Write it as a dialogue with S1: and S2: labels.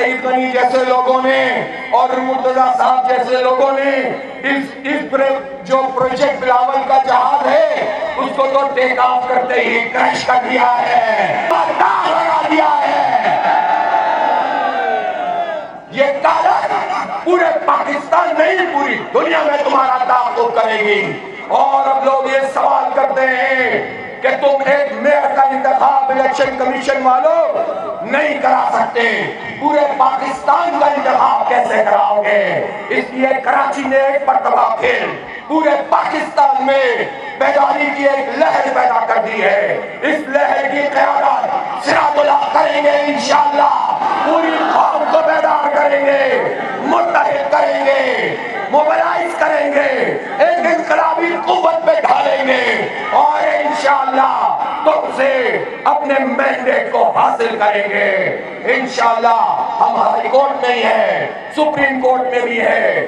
S1: سعید غنی جیسے لوگوں نے اور مرتضیٰ صاحب جیسے لوگوں نے اس جو پروجیکٹ بلاول کا جہاز ہے اس کو تو ٹیک آف کرتے ہی کریش کر دیا ہے، داغ لگا دیا ہے۔ یہ کالر پورے پاکستان نہیں پوری دنیا میں تمہارا داغ دور کرے گی۔ اور اب لوگ یہ سوال کرتے ہیں کہ تم ایک میئر کا انتخاب الیکشن کمیشن والوں نہیں کرا سکتے، پورے پاکستان کا انتخاب کیسے کراؤ گے؟ اس لیے کراچی نے ایک مرتبہ پھر پورے پاکستان میں بیداری کی ایک لہر پیدا کر دی ہے۔ اس لہر کی قیادت سراج الحق کریں گے انشاءاللہ، پوری قوم کو بیدار کریں گے، متحد کریں گے، موبلائز کریں گے، ایک انقلابی قوت پہ ڈھالیں گے اور انشاءاللہ تم سے اپنے مینڈیٹ کو حاصل کریں گے۔ انشاءاللہ ہم ہائی کورٹ میں ہی ہیں، سپریم کورٹ میں بھی ہے۔